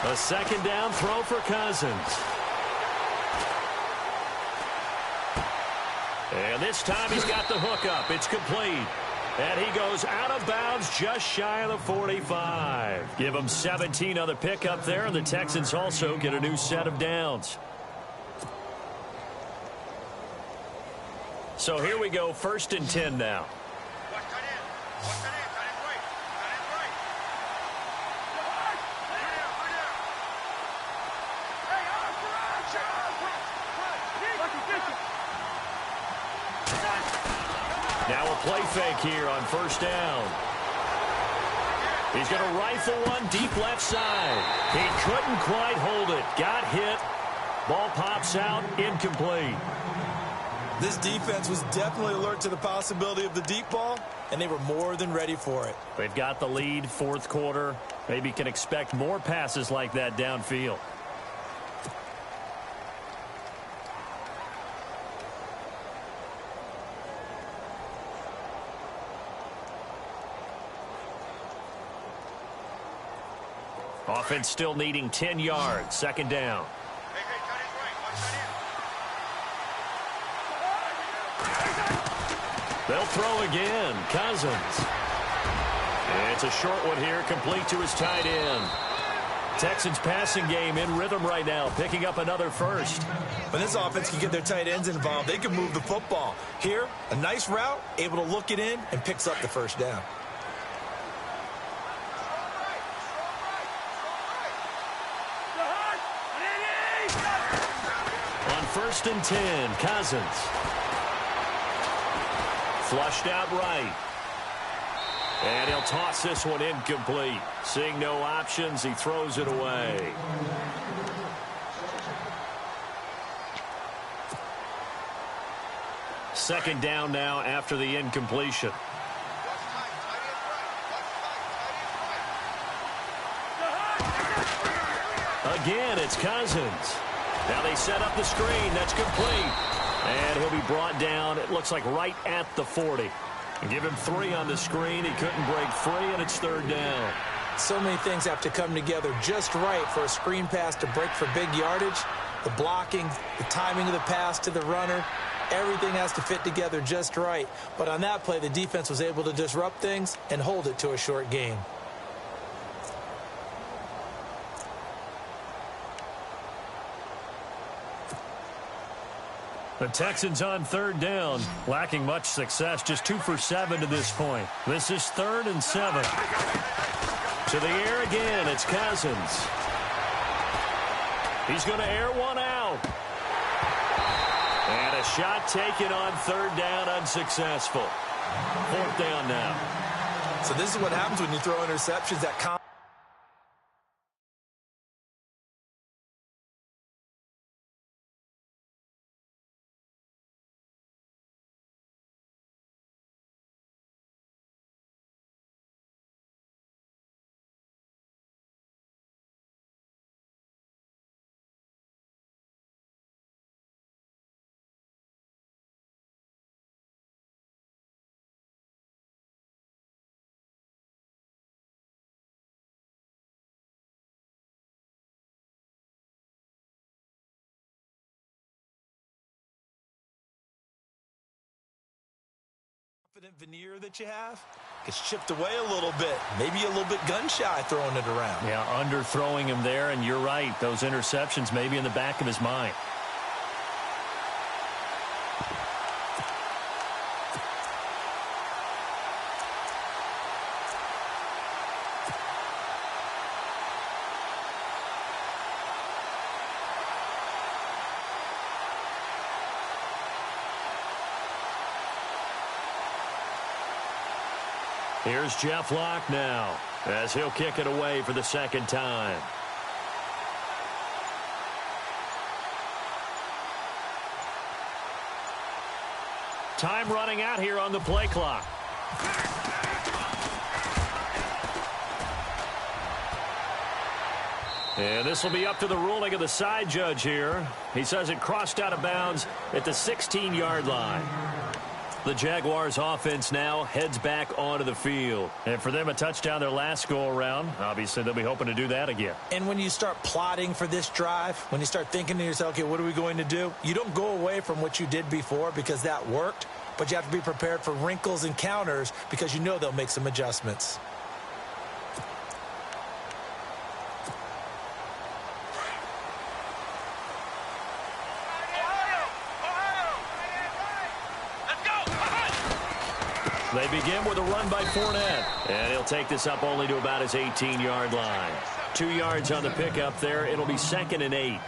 A second down throw for Cousins. And this time he's got the hook up. It's complete. And he goes out of bounds just shy of the 45. Give him 17 on the pickup there, and the Texans also get a new set of downs. So here we go, 1st and 10 now. Now a play fake here on 1st down. He's going to rifle one deep left side. He couldn't quite hold it. Got hit. Ball pops out. Incomplete. This defense was definitely alert to the possibility of the deep ball, and they were more than ready for it. They've got the lead, 4th quarter. Maybe can expect more passes like that downfield. Offense still needing 10 yards. 2nd down. They'll throw again. Cousins. It's a short one here, complete to his tight end. Texans passing game in rhythm right now, picking up another first. When this offense can get their tight ends involved, they can move the football. Here, a nice route, able to look it in, and picks up the 1st down. On 1st and 10, Cousins. Flushed out right. And he'll toss this one incomplete. Seeing no options, he throws it away. Second down now after the incompletion. Again, it's Cousins. Now they set up the screen. That's complete. And he'll be brought down, it looks like right at the 40. Give him 3 on the screen. He couldn't break free, and it's 3rd down. So many things have to come together just right for a screen pass to break for big yardage. The blocking, the timing of the pass to the runner, everything has to fit together just right. But on that play, the defense was able to disrupt things and hold it to a short gain. The Texans on 3rd down, lacking much success, just 2 for 7 to this point. This is 3rd and 7. To the air again, it's Cousins. He's going to air one out. And a shot taken on 3rd down, unsuccessful. 4th down now. So this is what happens when you throw interceptions that confident veneer that you have gets chipped away a little bit. Maybe a little bit gun-shy throwing it around. Yeah, underthrowing him there, and you're right. Those interceptions may be in the back of his mind. Here's Jeff Locke now, as he'll kick it away for the second time. Time running out here on the play clock. And this will be up to the ruling of the side judge here. He says it crossed out of bounds at the 16-yard line. The Jaguars offense now heads back onto the field. And for them, a touchdown their last go-around. Obviously, they'll be hoping to do that again. And when you start plotting for this drive, when you start thinking to yourself, okay, what are we going to do? You don't go away from what you did before because that worked, but you have to be prepared for wrinkles and counters because you know they'll make some adjustments. They begin with a run by Fournette, and he'll take this up only to about his 18-yard line. 2 yards on the pickup there. It'll be 2nd and 8.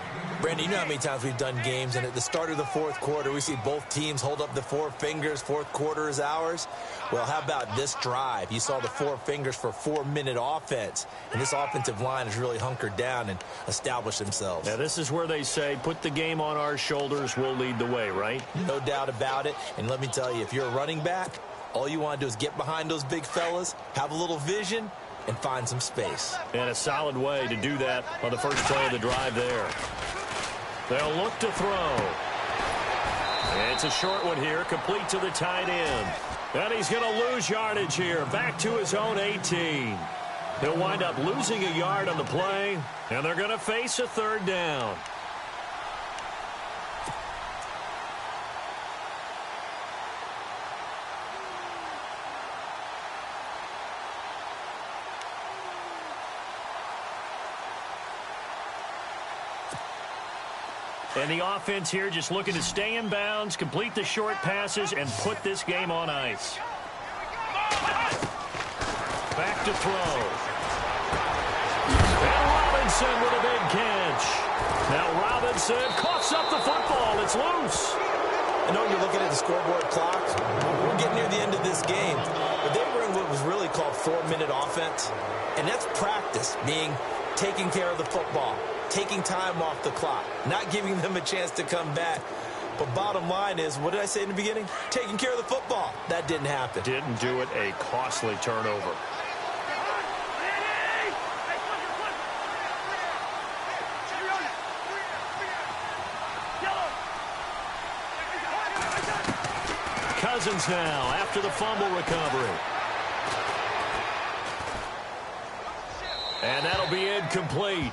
Brandon, you know how many times we've done games, and at the start of the fourth quarter, we see both teams hold up the 4 fingers, fourth quarter is ours. Well, how about this drive? You saw the 4 fingers for 4-minute offense, and this offensive line has really hunkered down and established themselves. Now, this is where they say, put the game on our shoulders, we'll lead the way, right? No doubt about it, and let me tell you, if you're a running back, all you want to do is get behind those big fellas, have a little vision, and find some space. And a solid way to do that on the first play of the drive there. They'll look to throw. It's a short one here, complete to the tight end. And he's going to lose yardage here, back to his own 18. He'll wind up losing a yard on the play, and they're going to face a 3rd down. And the offense here just looking to stay in bounds, complete the short passes, and put this game on ice. Back to throw. And Robinson with a big catch. Now Robinson coughs up the football. It's loose. I know you're looking at the scoreboard clock. We're getting near the end of this game. But they were in what was really called 4-minute offense. And that's practice, meaning taking care of the football, taking time off the clock, not giving them a chance to come back. But bottom line is, what did I say in the beginning? Taking care of the football. That didn't happen. Didn't do it. A costly turnover. Cousins now after the fumble recovery. And that'll be incomplete.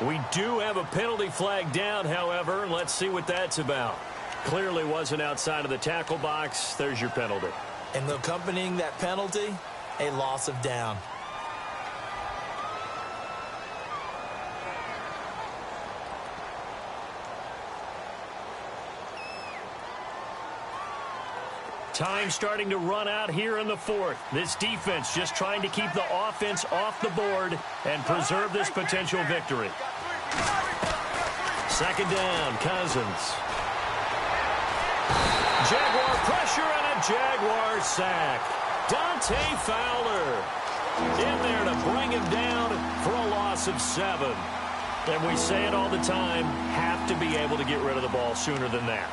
We do have a penalty flag down, however. Let's see what that's about. Clearly wasn't outside of the tackle box. There's your penalty. And accompanying that penalty, a loss of down. Time starting to run out here in the 4th. This defense just trying to keep the offense off the board and preserve this potential victory. 2nd down, Cousins. Jaguar pressure and a Jaguar sack. Dante Fowler in there to bring him down for a loss of 7. And we say it all the time, have to be able to get rid of the ball sooner than that.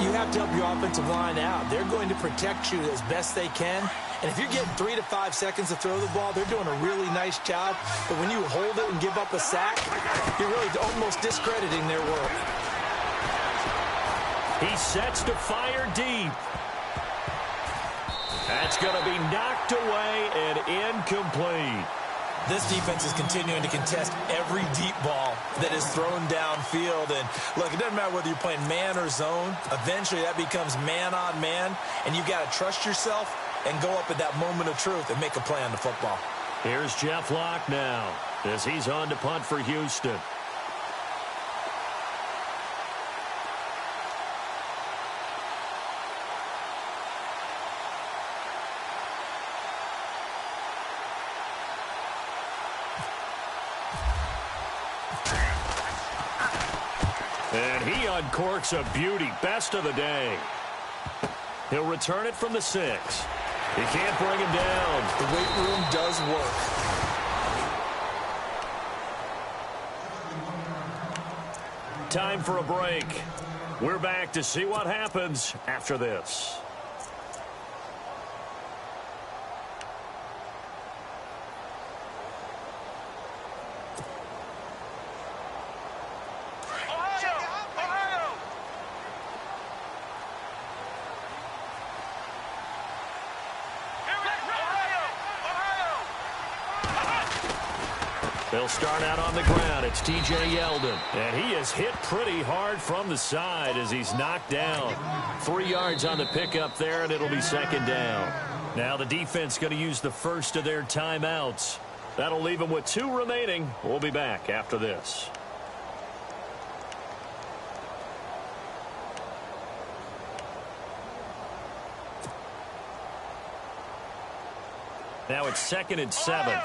You have to help your offensive line out. They're going to protect you as best they can. And if you're getting 3 to 5 seconds to throw the ball, they're doing a really nice job. But when you hold it and give up a sack, you're really almost discrediting their work. He sets to fire deep. That's going to be knocked away and incomplete. This defense is continuing to contest every deep ball that is thrown downfield. And, look, it doesn't matter whether you're playing man or zone. Eventually, that becomes man on man, and you've got to trust yourself and go up at that moment of truth and make a play on the football. Here's Jeff Locke now as he's on to punt for Houston. And he uncorks a beauty. Best of the day. He'll return it from the 6. He can't bring him down. The weight room does work. Time for a break. We're back to see what happens after this. They'll start out on the ground. It's T.J. Yeldon. And he is hit pretty hard from the side as he's knocked down. 3 yards on the pickup there, and it'll be second down. Now the defense going to use the first of their timeouts. That'll leave them with 2 remaining. We'll be back after this. Now it's 2nd and 7.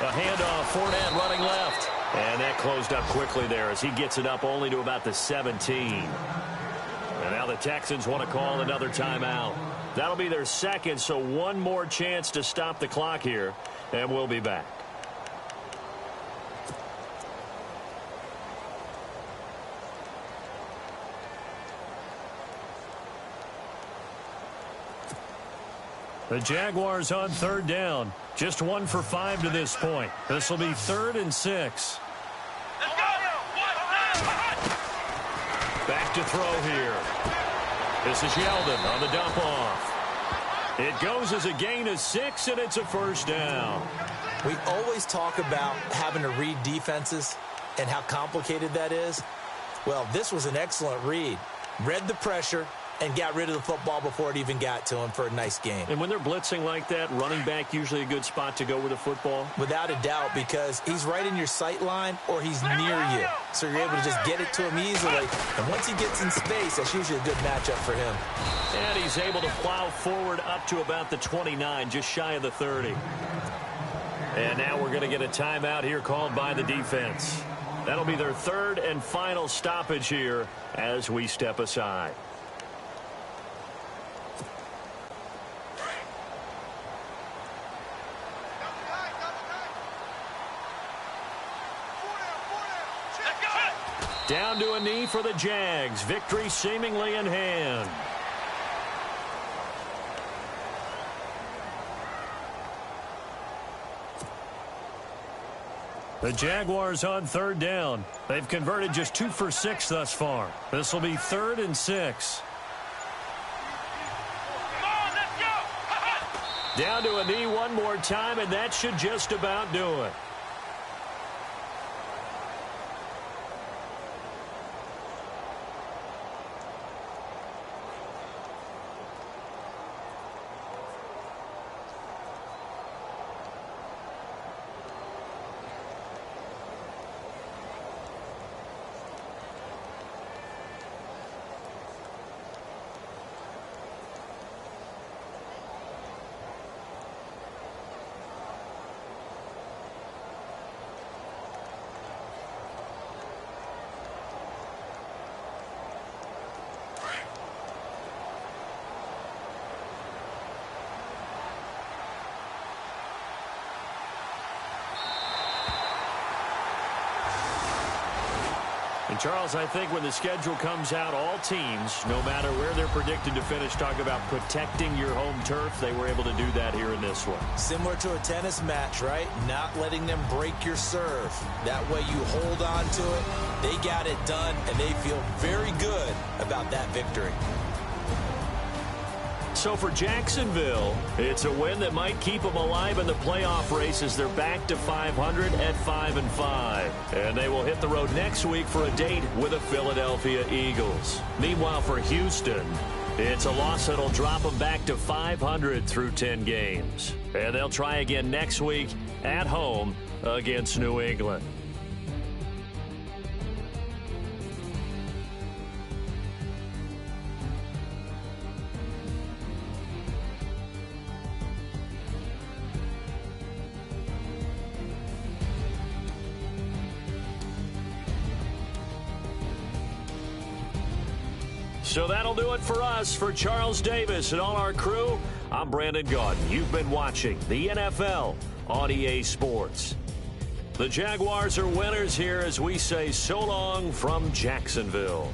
A handoff, Fournette running left. And that closed up quickly there as he gets it up only to about the 17. And now the Texans want to call another timeout. That'll be their second, so one more chance to stop the clock here. And we'll be back. The Jaguars on 3rd down. Just 1 for 5 to this point. This will be 3rd and 6. Back to throw here. This is Yeldon on the dump off. It goes as a gain of 6, and it's a first down. We always talk about having to read defenses and how complicated that is. Well, this was an excellent read. Read the pressure and got rid of the football before it even got to him for a nice game. And when they're blitzing like that, running back usually a good spot to go with the football? Without a doubt, because he's right in your sight line or he's near you. So you're able to just get it to him easily. And once he gets in space, that's usually a good matchup for him. And he's able to plow forward up to about the 29, just shy of the 30. And now we're going to get a timeout here called by the defense. That'll be their 3rd and final stoppage here as we step aside. Down to a knee for the Jags. Victory seemingly in hand. The Jaguars on 3rd down. They've converted just 2 for 6 thus far. This will be 3rd and 6. Down to a knee one more time, and that should just about do it. And, Charles, I think when the schedule comes out, all teams, no matter where they're predicted to finish, talk about protecting your home turf. They were able to do that here in this one. Similar to a tennis match, right? Not letting them break your serve. That way you hold on to it. They got it done, and they feel very good about that victory. So for Jacksonville, it's a win that might keep them alive in the playoff race as they're back to 500 at 5-5. And they will hit the road next week for a date with the Philadelphia Eagles. Meanwhile, for Houston, it's a loss that'll drop them back to 500 through 10 games. And they'll try again next week at home against New England. So that'll do it for us. For Charles Davis and all our crew, I'm Brandon Gaudin. You've been watching the NFL on EA Sports. The Jaguars are winners here as we say so long from Jacksonville.